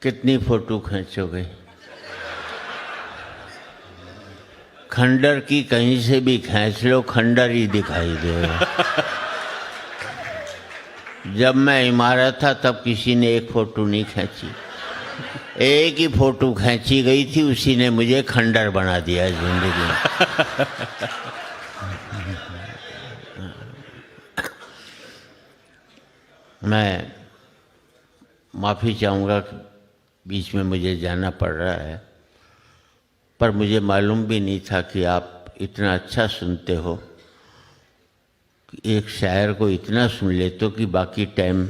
कितनी फोटो खींचोगे? खंडर की कहीं से भी खींच लो, खंडर ही दिखाई देगा। जब मैं इमारत था तब किसी ने एक फोटो नहीं खींची, एक ही फोटो खींची गई थी, उसी ने मुझे खंडर बना दिया जिंदगी में। मैं माफ़ी चाहूँगा कि बीच में मुझे जाना पड़ रहा है, पर मुझे मालूम भी नहीं था कि आप इतना अच्छा सुनते हो कि एक शायर को इतना सुन लेते हो कि बाकी टाइम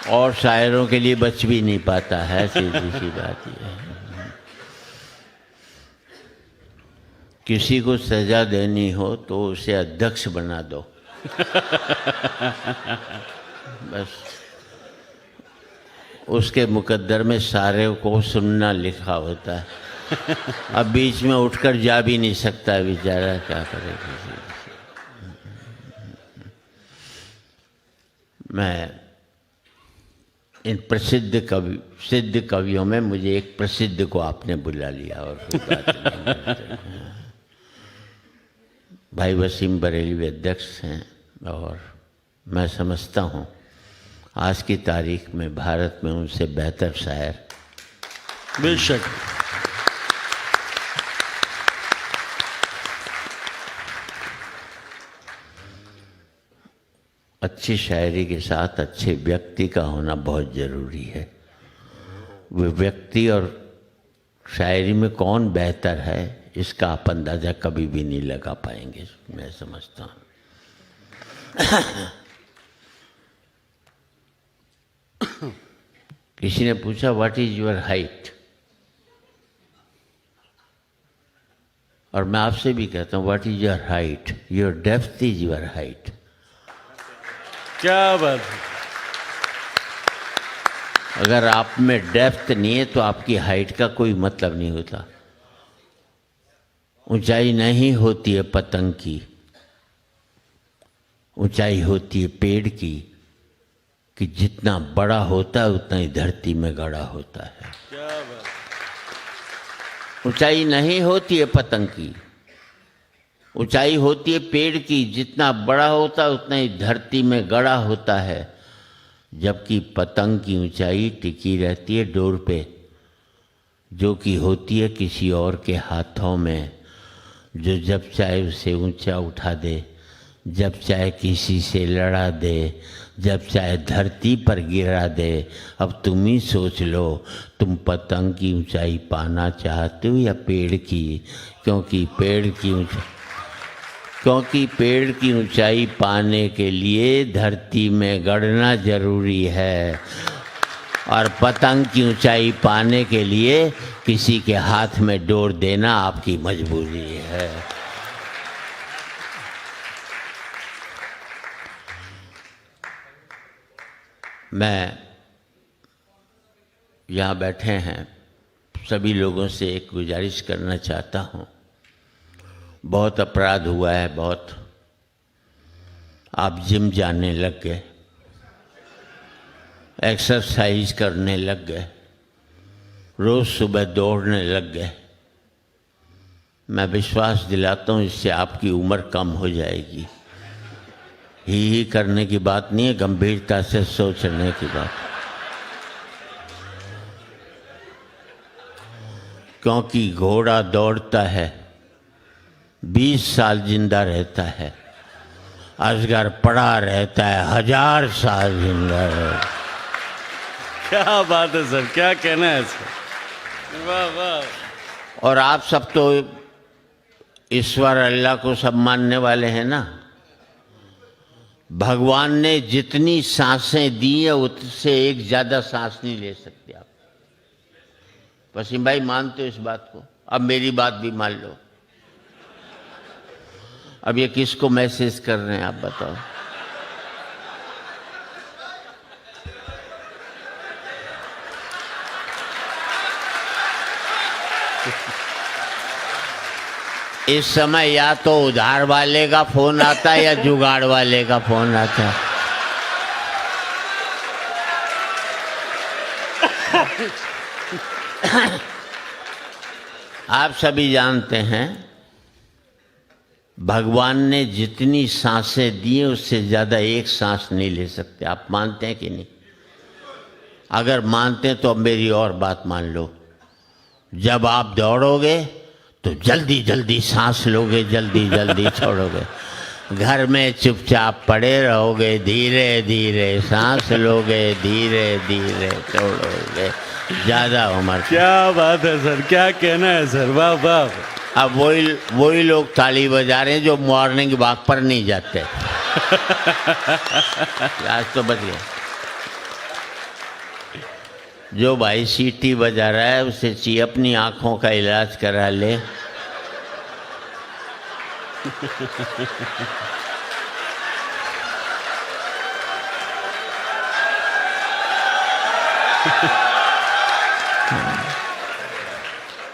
और शायरों के लिए बच भी नहीं पाता है। सीधी सी बात ये है। किसी को सजा देनी हो तो उसे अध्यक्ष बना दो, बस। उसके मुकद्दर में सारे को सुनना लिखा होता है। अब बीच में उठकर जा भी नहीं सकता बेचारा, क्या करे। मैं इन सिद्ध कवियों में मुझे एक प्रसिद्ध को आपने बुला लिया और कोई बात नहीं। भाई वसीम बरेलवी अध्यक्ष हैं और मैं समझता हूँ आज की तारीख में भारत में उनसे बेहतर शायर बेशक अच्छी शायरी के साथ अच्छे व्यक्ति का होना बहुत ज़रूरी है। वो व्यक्ति और शायरी में कौन बेहतर है इसका आप अंदाज़ा कभी भी नहीं लगा पाएंगे, मैं समझता हूँ। किसी ने पूछा व्हाट इज योर हाइट, और मैं आपसे भी कहता हूँ what is your height, your depth is your height. क्या बात है। अगर आप में डेप्थ नहीं है तो आपकी हाइट का कोई मतलब नहीं होता। ऊंचाई नहीं होती है पतंग की, ऊंचाई होती है पेड़ की, कि जितना बड़ा होता है उतना ही धरती में गड़ा होता है। क्या बात। ऊंचाई नहीं होती है पतंग की, ऊंचाई होती है पेड़ की, जितना बड़ा होता है उतना ही धरती में गड़ा होता है। जबकि पतंग की ऊंचाई टिकी रहती है डोर पे, जो कि होती है किसी और के हाथों में, जो जब चाहे उसे ऊंचा उठा दे, जब चाहे किसी से लड़ा दे, जब चाहे धरती पर गिरा दे। अब तुम ही सोच लो, तुम पतंग की ऊंचाई पाना चाहते हो या पेड़ की? क्योंकि पेड़ की ऊंचाई पाने के लिए धरती में गड़ना जरूरी है, और पतंग की ऊंचाई पाने के लिए किसी के हाथ में डोर देना आपकी मजबूरी है। मैं यहाँ बैठे हैं सभी लोगों से एक गुजारिश करना चाहता हूँ। बहुत अपराध हुआ है, बहुत। आप जिम जाने लग गए, एक्सरसाइज करने लग गए, रोज़ सुबह दौड़ने लग गए। मैं विश्वास दिलाता हूँ इससे आपकी उम्र कम हो जाएगी। ही करने की बात नहीं है, गंभीरता से सोचने की बात। क्योंकि घोड़ा दौड़ता है 20 साल जिंदा रहता है, अजगर पड़ा रहता है 1000 साल जिंदा रहता है। क्या बात है सर, क्या कहना है सर। वाह वाह। और आप सब तो ईश्वर अल्लाह को सब मानने वाले हैं ना। भगवान ने जितनी सांसें दी है उससे एक ज़्यादा सांस नहीं ले सकते आप। वसीम भाई मानते हो इस बात को? अब मेरी बात भी मान लो। अब ये किसको मैसेज कर रहे हैं आप बताओ? इस समय या तो उधार वाले का फोन आता है या जुगाड़ वाले का फोन आता है। आप सभी जानते हैं भगवान ने जितनी सांसें दी उससे ज्यादा एक सांस नहीं ले सकते। आप मानते हैं कि नहीं? अगर मानते हैं तो अब मेरी और बात मान लो। जब आप दौड़ोगे तो जल्दी जल्दी सांस लोगे, जल्दी जल्दी छोड़ोगे। घर में चुपचाप पड़े रहोगे, धीरे धीरे सांस लोगे, धीरे धीरे छोड़ोगे। ज्यादा उम्र। क्या बात है सर, क्या कहना है सर, वाह वाह। अब वही लोग ताली बजा रहे हैं जो मॉर्निंग वॉक पर नहीं जाते। आज तो बच गया। जो भाई सीटी बजा रहा है उसे चाहिए अपनी आंखों का इलाज करा ले।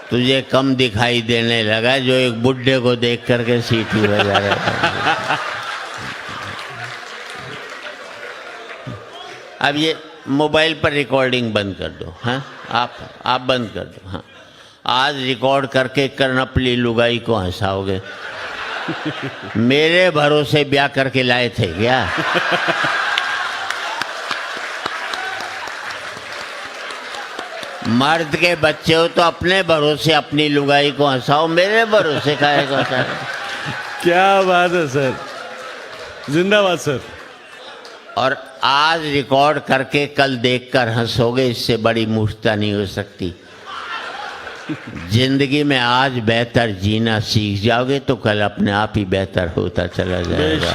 तुझे कम दिखाई देने लगा जो एक बुड्ढे को देख करके सीटी बजा रहा है। अब ये मोबाइल पर रिकॉर्डिंग बंद कर दो। हाँ, आप बंद कर दो। हाँ, आज रिकॉर्ड करके कर्णपली लुगाई को हंसाओगे। मेरे भरोसे ब्याह करके लाए थे क्या? मर्द के बच्चे हो तो अपने भरोसे अपनी लुगाई को हंसाओ, मेरे भरोसे काहे को हंसाओ? क्या बात है सर, जिंदाबाद सर। और आज रिकॉर्ड करके कल देखकर हंसोगे, इससे बड़ी मूर्खता नहीं हो सकती। जिंदगी में आज बेहतर जीना सीख जाओगे तो कल अपने आप ही बेहतर होता चला जाएगा।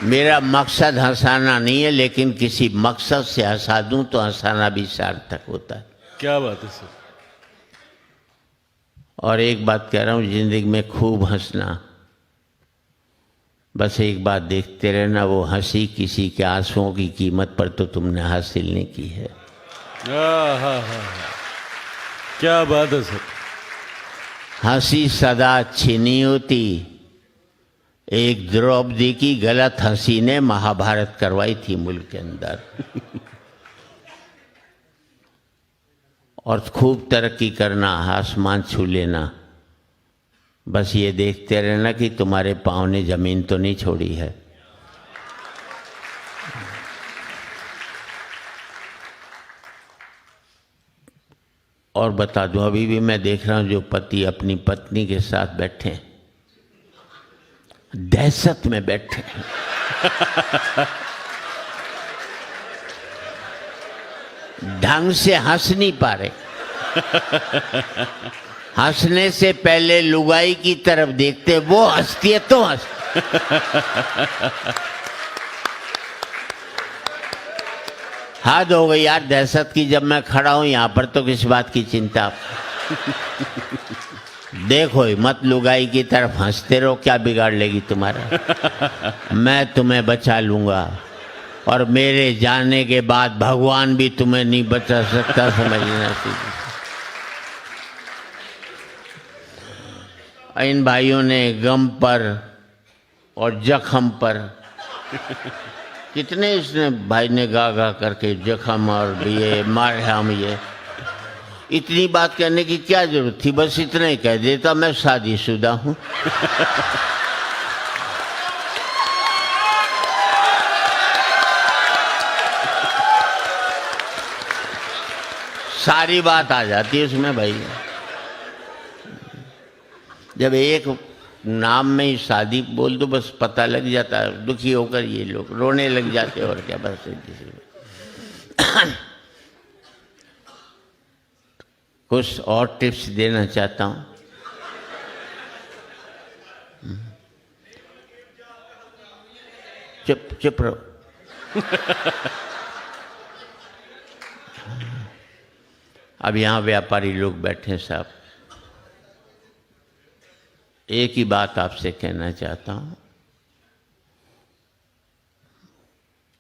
मेरा मकसद हंसाना नहीं है, लेकिन किसी मकसद से हंसा दूं तो हंसाना भी सार्थक होता है। क्या बात है सर। और एक बात कह रहा हूं, जिंदगी में खूब हंसना। बस एक बात देखते रहना, वो हंसी किसी के आंसुओं की कीमत पर तो तुमने हासिल नहीं की है। हाँ, क्या बात है सर। हंसी सदा अच्छी नहीं होती। एक द्रौपदी की गलत हंसी ने महाभारत करवाई थी मुल्क के अंदर। और खूब तरक्की करना, आसमान छू लेना। बस ये देखते रहना कि तुम्हारे पाँव ने जमीन तो नहीं छोड़ी है। और बता दूं, अभी भी मैं देख रहा हूं जो पति अपनी पत्नी के साथ बैठे हैं, दहशत में बैठे हैं। ढंग से हंस नहीं पा रहे। हंसने से पहले लुगाई की तरफ देखते, वो हंसती है तो हंस। हद हो गई यार दहशत की। जब मैं खड़ा हूं यहां पर तो किस बात की चिंता? देखो मत लुगाई की तरफ हंसते रहो, क्या बिगाड़ लेगी तुम्हारा? मैं तुम्हें बचा लूंगा और मेरे जाने के बाद भगवान भी तुम्हें नहीं बचा सकता, समझना सीधी। इन भाइयों ने गम पर और जख्म पर कितने इसने भाई ने गा गा करके जख्म और ये मारे हम ये। इतनी बात करने की क्या जरूरत थी? बस इतना ही कह देता मैं शादीशुदा हूं। सारी बात आ जाती है उसमें भाई। जब एक नाम में ही शादी बोल दो बस पता लग जाता है। दुखी होकर ये लोग रोने लग जाते और क्या। बस कुछ और टिप्स देना चाहता हूं। चुप रहो। अब यहां व्यापारी लोग बैठे हैं साहब, एक ही बात आपसे कहना चाहता हूं।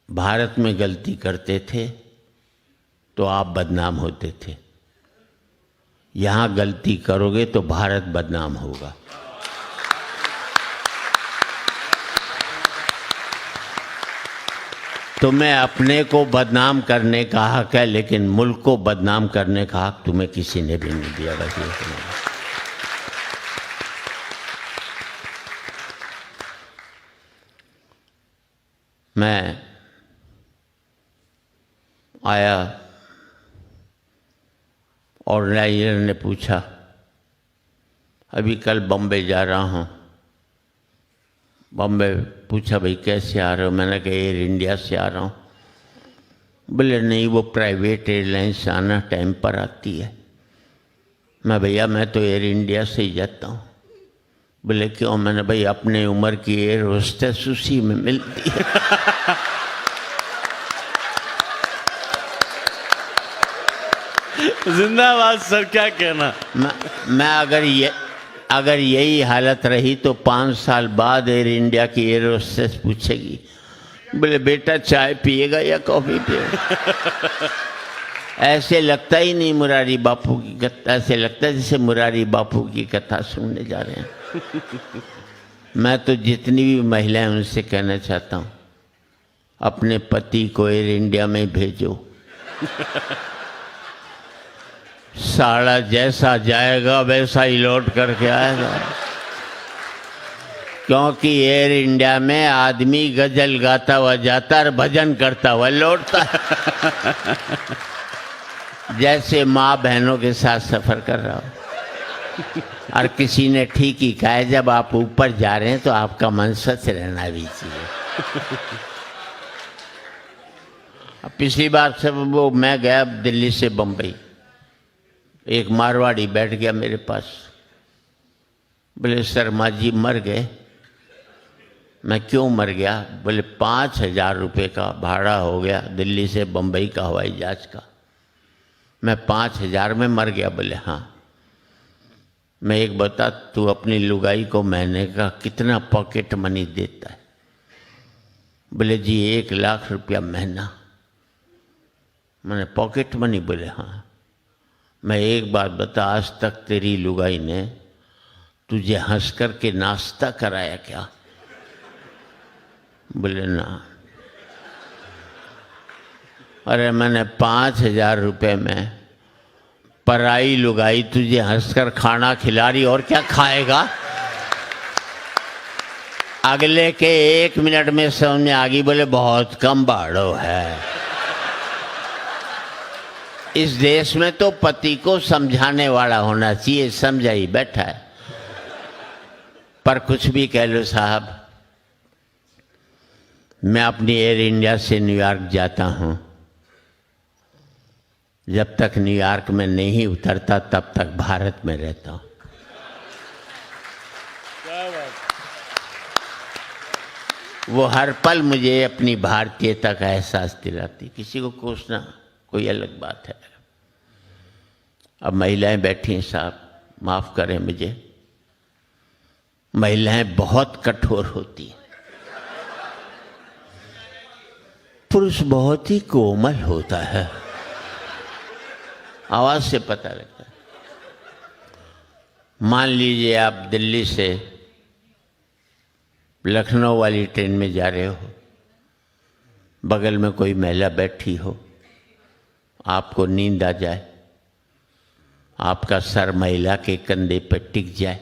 भारत में गलती करते थे तो आप बदनाम होते थे। यहां गलती करोगे तो भारत बदनाम होगा। तुम्हें अपने को बदनाम करने का हक है, लेकिन मुल्क को बदनाम करने का हक तुम्हें किसी ने भी नहीं दिया। बस ये समझ। मैं आया, ऑर्गेनाइजर ने पूछा अभी कल बम्बई जा रहा हूँ। बम्बई पूछा भाई कैसे आ रहे हो? मैंने कहा एयर इंडिया से आ रहा हूँ। बोले नहीं, वो प्राइवेट एयरलाइंस आना टाइम पर आती है। मैं भैया मैं तो एयर इंडिया से ही जाता हूँ। बोले क्यों? मैंने भाई अपने उम्र की एयर होस्टेस उसी में मिलती है। जिंदाबाद सर, क्या कहना। मैं अगर यही हालत रही तो 5 साल बाद एयर इंडिया की एयर होस्टेस पूछेगी, बोले बेटा चाय पिएगा या कॉफी पिएगा? ऐसे लगता ही नहीं मुरारी बापू की कथा, ऐसे लगता है जैसे मुरारी बापू की कथा सुनने जा रहे हैं। मैं तो जितनी भी महिलाएं उनसे कहना चाहता हूँ, अपने पति को एयर इंडिया में भेजो। साड़ा जैसा जाएगा वैसा ही लौट करके आएगा, क्योंकि एयर इंडिया में आदमी गजल गाता हुआ जाता और भजन करता हुआ लौटता है। जैसे माँ बहनों के साथ सफर कर रहा हो। और किसी ने ठीक ही कहा है, जब आप ऊपर जा रहे हैं तो आपका मन स्वच्छ रहना भी चाहिए। अब पिछली बार से वो मैं गया दिल्ली से बम्बई, एक मारवाड़ी बैठ गया मेरे पास। बोले शर्मा जी मर गए। मैं क्यों मर गया? बोले 5,000 रुपये का भाड़ा हो गया दिल्ली से बम्बई का हवाई जहाज का। मैं 5,000 में मर गया? बोले हाँ। मैं एक बता, तू अपनी लुगाई को महीने का कितना पॉकेट मनी देता है? बोले जी 1 लाख रुपया महीना। मैंने पॉकेट मनी? बोले हाँ। मैं एक बात बता, आज तक तेरी लुगाई ने तुझे हंस कर के नाश्ता कराया क्या? बोले ना। अरे मैंने 5,000 रुपये में पराई लुगाई तुझे हंसकर खाना खिला रही, और क्या खाएगा? अगले के 1 मिनट में समझ में आ गई। बोले बहुत कम भाड़ो है। इस देश में तो पति को समझाने वाला होना चाहिए, समझा ही बैठा है। पर कुछ भी कह लो साहब, मैं अपनी एयर इंडिया से न्यूयॉर्क जाता हूं। जब तक न्यूयॉर्क में नहीं उतरता तब तक भारत में रहता हूं। वो हर पल मुझे अपनी भारतीयता का एहसास दिलाती। किसी को कोसना कोई अलग बात है। अब महिलाएं बैठी हैं साहब, माफ करें मुझे, महिलाएं बहुत कठोर होती हैं, पुरुष बहुत ही कोमल होता है। आवाज से पता लगता है। मान लीजिए आप दिल्ली से लखनऊ वाली ट्रेन में जा रहे हो, बगल में कोई महिला बैठी हो, आपको नींद आ जाए, आपका सर महिला के कंधे पर टिक जाए,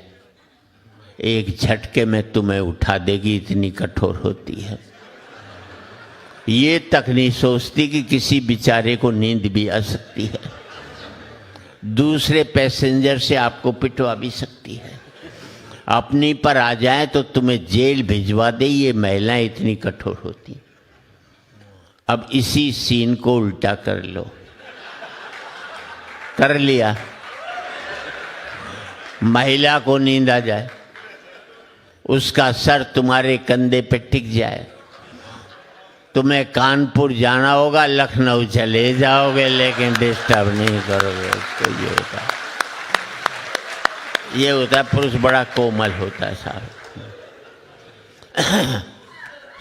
एक झटके में तुम्हें उठा देगी, इतनी कठोर होती है। ये तक नहीं सोचती कि किसी बेचारे को नींद भी आ सकती है, दूसरे पैसेंजर से आपको पिटवा भी सकती है, अपनी पर आ जाए तो तुम्हें जेल भिजवा दे। ये महिलाएं इतनी कठोर होती। अब इसी सीन को उल्टा कर लो। कर लिया। महिला को नींद आ जाए, उसका सर तुम्हारे कंधे पे टिक जाए, तुम्हें कानपुर जाना होगा, लखनऊ चले जाओगे, लेकिन डिस्टर्ब नहीं करोगे। तो ये होता है पुरुष बड़ा कोमल होता है साहब।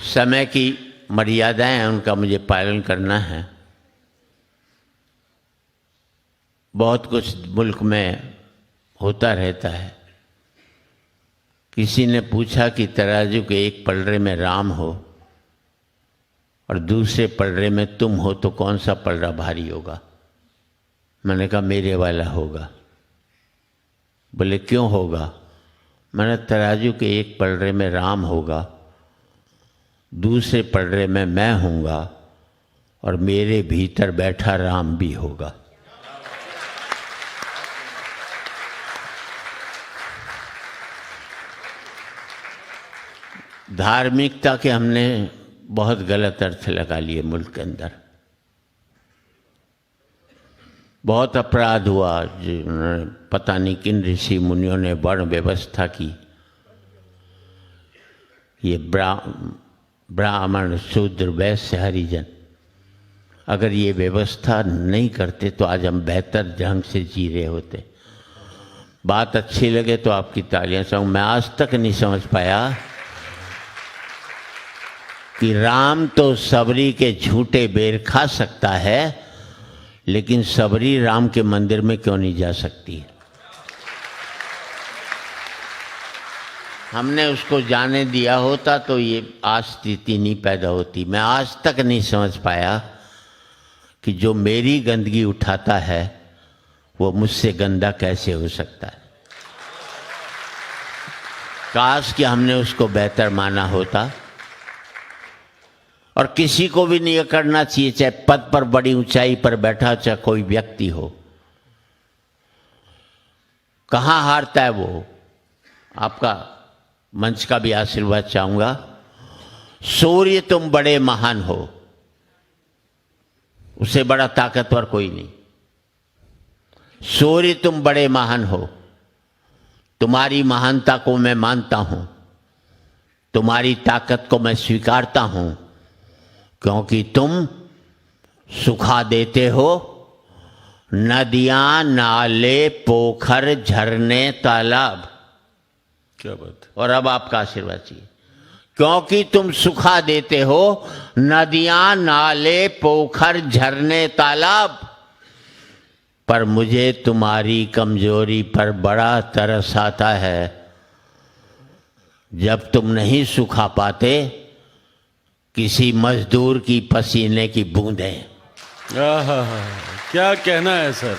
समय की मर्यादाएं हैं, उनका मुझे पालन करना है। बहुत कुछ मुल्क में होता रहता है। किसी ने पूछा कि तराजू के एक पलड़े में राम हो और दूसरे पलड़े में तुम हो तो कौन सा पलड़ा भारी होगा? मैंने कहा मेरे वाला होगा। बोले क्यों होगा? मैंने तराजू के एक पलड़े में राम होगा, दूसरे पलड़े में मैं हूँगा और मेरे भीतर बैठा राम भी होगा। धार्मिकता के हमने बहुत गलत अर्थ लगा लिए मुल्क के अंदर। बहुत अपराध हुआ, जिन्होंने पता नहीं किन ऋषि मुनियों ने वर्ण व्यवस्था की। ये ब्राह्मण शूद्र वैश्य हरिजन, अगर ये व्यवस्था नहीं करते तो आज हम बेहतर ढंग से जी रहे होते। बात अच्छी लगे तो आपकी तालियां सुनो। मैं आज तक नहीं समझ पाया कि राम तो सबरी के झूठे बेर खा सकता है, लेकिन सबरी राम के मंदिर में क्यों नहीं जा सकती? हमने उसको जाने दिया होता तो ये आज स्थिति नहीं पैदा होती। मैं आज तक नहीं समझ पाया कि जो मेरी गंदगी उठाता है वो मुझसे गंदा कैसे हो सकता है। काश कि हमने उसको बेहतर माना होता। और किसी को भी नहीं करना चाहिए, चाहे पद पर बड़ी ऊंचाई पर बैठा, चाहे कोई व्यक्ति हो। कहाँ हारता है वो? आपका मंच का भी आशीर्वाद चाहूंगा। सूर्य तुम बड़े महान हो, उससे बड़ा ताकतवर कोई नहीं। सूर्य तुम बड़े महान हो, तुम्हारी महानता को मैं मानता हूं, तुम्हारी ताकत को मैं स्वीकारता हूं, क्योंकि तुम सुखा देते हो नदियां, नाले, पोखर, झरने, तालाब। क्या बात। और अब आपका आशीर्वाद चाहिए, क्योंकि तुम सुखा देते हो नदियां, नाले, पोखर, झरने, तालाब। पर मुझे तुम्हारी कमजोरी पर बड़ा तरस आता है। जब तुम नहीं सुखा पाते किसी मजदूर की पसीने की बूंदें। आहा, क्या कहना है सर,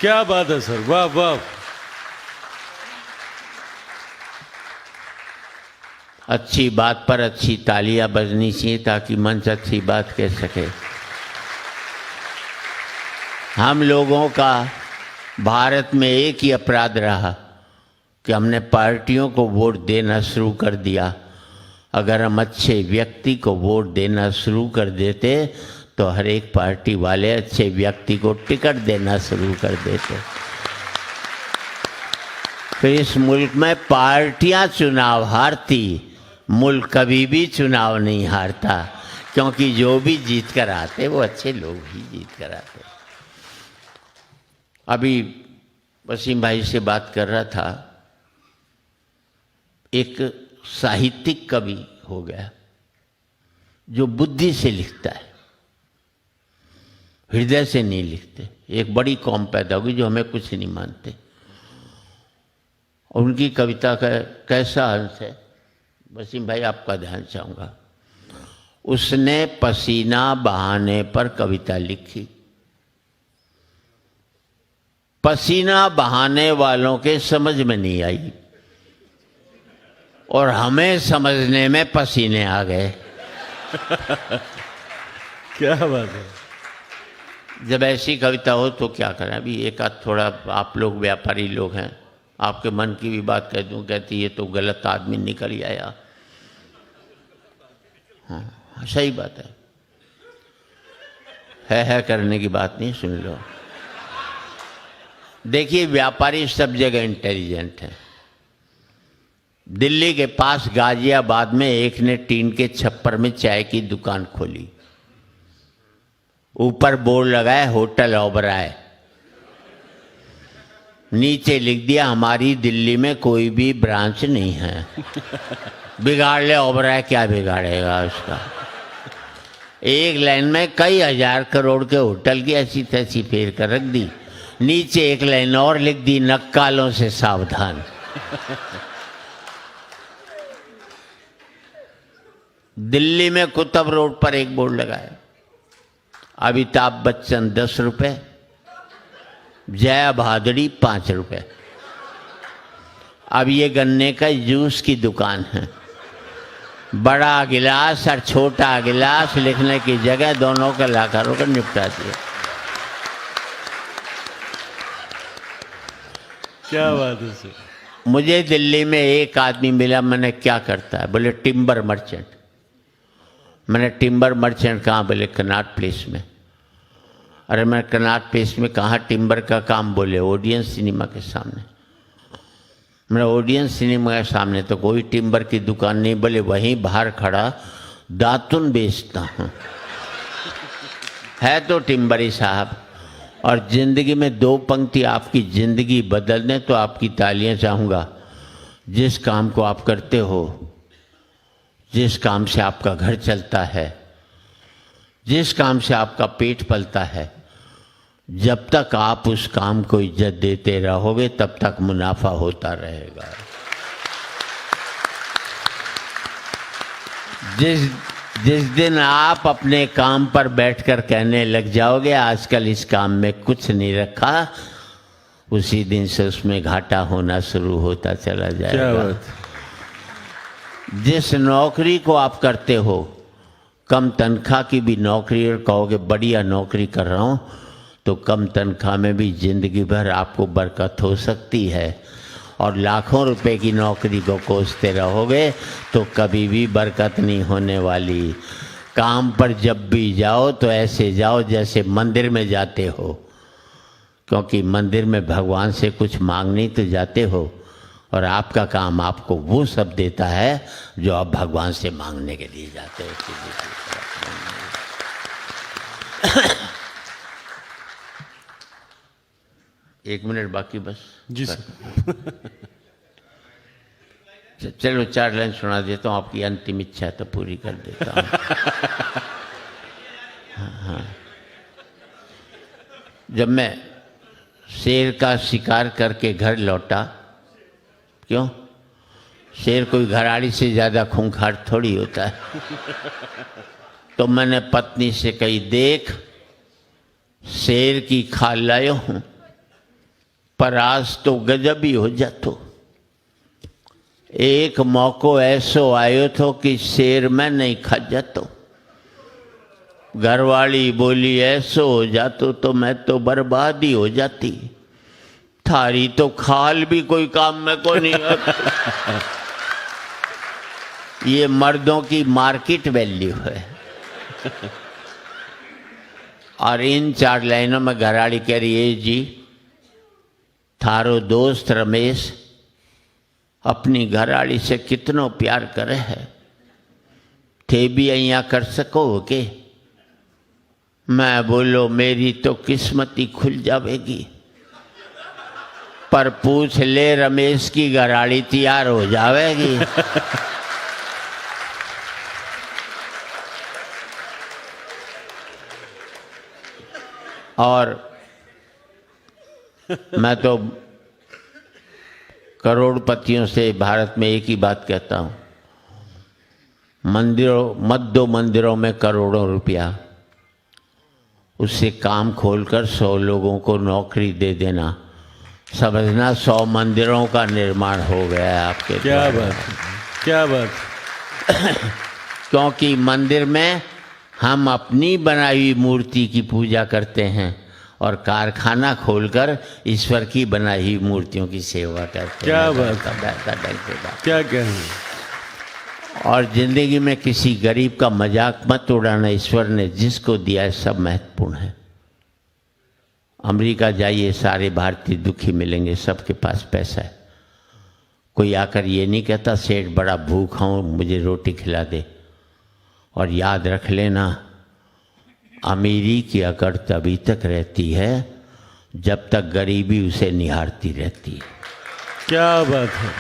क्या बात है सर, वाह वाह। अच्छी बात पर अच्छी तालियां बजनी चाहिए ताकि मंच अच्छी बात कह सके। हम लोगों का भारत में एक ही अपराध रहा कि हमने पार्टियों को वोट देना शुरू कर दिया। अगर हम अच्छे व्यक्ति को वोट देना शुरू कर देते तो हर एक पार्टी वाले अच्छे व्यक्ति को टिकट देना शुरू कर देते। फिर इस मुल्क में पार्टियां चुनाव हारती, मुल्क कभी भी चुनाव नहीं हारता, क्योंकि जो भी जीत कर आते वो अच्छे लोग ही जीत कर आते। अभी वसीम भाई से बात कर रहा था, एक साहित्यिक कवि हो गया जो बुद्धि से लिखता है, हृदय से नहीं लिखते। एक बड़ी कौम पैदा होगी जो हमें कुछ नहीं मानते। और उनकी कविता का कैसा अंश है, वसीम भाई आपका ध्यान चाहूँगा। उसने पसीना बहाने पर कविता लिखी। पसीना बहाने वालों के समझ में नहीं आई और हमें समझने में पसीने आ गए। क्या बात है। जब ऐसी कविता हो तो क्या करें। अभी एक आध थोड़ा, आप लोग व्यापारी लोग हैं, आपके मन की भी बात कह दूं, कहती ये तो गलत आदमी निकल ही आया। हाँ सही बात है करने की बात नहीं, सुन लो। देखिए व्यापारी सब जगह इंटेलिजेंट हैं। दिल्ली के पास गाजियाबाद में एक ने टीन के छप्पर में चाय की दुकान खोली। ऊपर बोर्ड लगाया होटल ओबराय, नीचे लिख दिया हमारी दिल्ली में कोई भी ब्रांच नहीं है। बिगाड़ ले ओबराय, क्या बिगाड़ेगा उसका। एक लाइन में कई हजार करोड़ के होटल की ऐसी तैसी फेर कर रख दी। नीचे एक लाइन और लिख दी, नक्कालों से सावधान। दिल्ली में कुतुब रोड पर एक बोर्ड लगाया, अमिताभ बच्चन 10 रुपए, जया भादुड़ी 5 रुपए। अब ये गन्ने का जूस की दुकान है। बड़ा गिलास और छोटा गिलास लिखने की जगह दोनों का लाकर होकर निपटा दिया। क्या बात है सर। मुझे दिल्ली में एक आदमी मिला, मैंने क्या करता है, बोले टिम्बर मर्चेंट। मैंने टिम्बर मर्चेंट कहाँ, बोले कनॉट प्लेस में। अरे मैं कनॉट प्लेस में कहाँ टिम्बर का काम, बोले ओडियन सिनेमा के सामने। मैंने ओडियन सिनेमा के सामने तो कोई टिम्बर की दुकान नहीं, बोले वहीं बाहर खड़ा दातुन बेचता हूँ। है तो टिम्बरी साहब। और ज़िंदगी में 2 पंक्ति आपकी ज़िंदगी बदल दें तो आपकी तालियां चाहूँगा। जिस काम को आप करते हो, जिस काम से आपका घर चलता है, जिस काम से आपका पेट पलता है, जब तक आप उस काम को इज्जत देते रहोगे तब तक मुनाफा होता रहेगा। जिस दिन आप अपने काम पर बैठकर कहने लग जाओगे आजकल इस काम में कुछ नहीं रखा, उसी दिन से उसमें घाटा होना शुरू होता चला जाएगा। जिस नौकरी को आप करते हो, कम तनख्वाह की भी नौकरी, और कहोगे बढ़िया नौकरी कर रहा हूँ, तो कम तनख्वाह में भी जिंदगी भर आपको बरकत हो सकती है। और लाखों रुपए की नौकरी को कोसते रहोगे तो कभी भी बरकत नहीं होने वाली। काम पर जब भी जाओ तो ऐसे जाओ जैसे मंदिर में जाते हो, क्योंकि मंदिर में भगवान से कुछ मांगने तो जाते हो, और आपका काम आपको वो सब देता है जो आप भगवान से मांगने के लिए जाते हो। एक मिनट बाकी बस। जी सर। चलो 4 लाइन सुना देता हूँ, आपकी अंतिम इच्छा तो पूरी कर देता हूँ। हाँ। जब मैं शेर का शिकार करके घर लौटा, क्यों, शेर कोई घराड़ी से ज़्यादा खूंखार थोड़ी होता है, तो मैंने पत्नी से कही, देख शेर की खाल लायो हूँ, पर आज तो गजब ही हो जातो। एक मौको ऐसो आयो थो कि शेर में नहीं खा जातो। घरवाली बोली ऐसो हो जातो तो मैं तो बर्बाद ही हो जाती, थारी तो खाल भी कोई काम में को नहीं आती। ये मर्दों की मार्केट वैल्यू है। और इन 4 लाइनों में घरवाली कह रही है, जी थारो दोस्त रमेश अपनी घरवाली से कितनो प्यार करे है, थे भी अहिया कर सको के। मैं बोलो मेरी तो किस्मत ही खुल जाएगी, पर पूछ ले रमेश की घरवाली तैयार हो जाएगी। और मैं तो करोड़पतियों से भारत में एक ही बात कहता हूँ, मत दो मंदिरों में करोड़ों रुपया, उससे काम खोलकर 100 लोगों को नौकरी दे देना, समझना 100 मंदिरों का निर्माण हो गया है आपके। क्या बात, क्या बात। क्योंकि मंदिर में हम अपनी बनाई हुई मूर्ति की पूजा करते हैं और कारखाना खोलकर ईश्वर की बनाई हुई मूर्तियों की सेवा करते क्या हैं। बात, क्या कहना। और जिंदगी में किसी गरीब का मजाक मत उड़ाना। ईश्वर ने जिसको दिया है सब महत्वपूर्ण है। अमेरिका जाइए, सारे भारतीय दुखी मिलेंगे, सबके पास पैसा है। कोई आकर ये नहीं कहता सेठ बड़ा भूखा हूँ मुझे रोटी खिला दे। और याद रख लेना, अमीरी की अकड़ तभी तक रहती है जब तक गरीबी उसे निहारती रहती है। क्या बात है,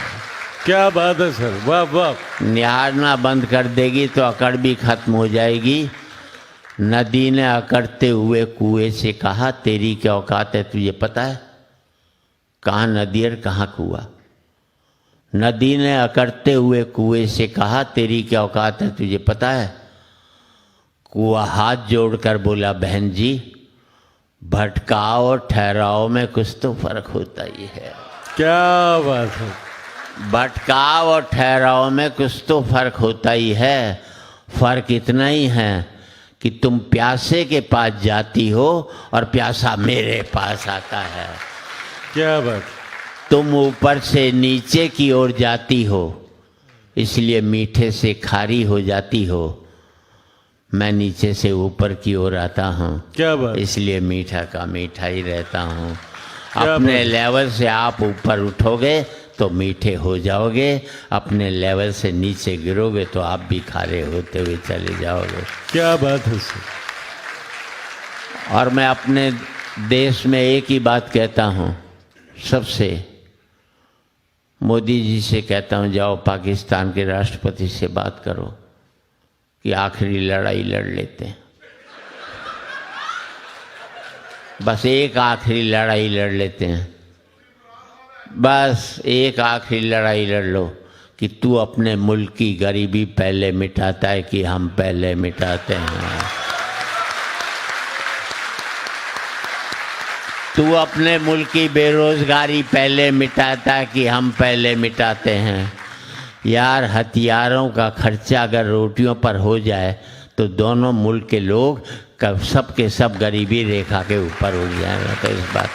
क्या बात है सर, वाह वाह। निहारना बंद कर देगी तो अकड़ भी खत्म हो जाएगी। नदी ने अकड़ते हुए कुएं से कहा, तेरी क्या औकात है तुझे पता है? कहाँ नदी और कहाँ कुआं? नदी ने अकड़ते हुए कुएं से कहा, तेरी क्या औकात है, तुझे पता है? कुआं हाथ जोड़कर बोला, बहन जी, भटकाव और ठहराव में कुछ तो फर्क होता ही है। क्या बात है। भटकाव और ठहराव में कुछ तो फर्क होता ही है। फर्क इतना ही है कि तुम प्यासे के पास जाती हो और प्यासा मेरे पास आता है। क्या बात। तुम ऊपर से नीचे की ओर जाती हो, इसलिए मीठे से खारी हो जाती हो। मैं नीचे से ऊपर की ओर आता हूँ, क्या बात। इसलिए मीठा का मीठा ही रहता हूँ। क्या अपने बात। लेवल से आप ऊपर उठोगे तो मीठे हो जाओगे, अपने लेवल से नीचे गिरोगे तो आप भी खारे होते हुए चले जाओगे। क्या बात है सर। और मैं अपने देश में एक ही बात कहता हूँ सबसे, मोदी जी से कहता हूँ, जाओ पाकिस्तान के राष्ट्रपति से बात करो कि आखिरी लड़ाई लड़ लेते हैं। बस एक आखिरी लड़ाई लड़ लेते हैं, बस एक आखिरी लड़ाई लड़ लो कि तू अपने मुल्क की गरीबी पहले मिटाता है कि हम पहले मिटाते हैं। तू अपने मुल्क की बेरोजगारी पहले मिटाता है कि हम पहले मिटाते हैं। यार, हथियारों का खर्चा अगर रोटियों पर हो जाए तो दोनों मुल्क के लोग सब के सब गरीबी रेखा के ऊपर उठ जाएगा। तो इस बात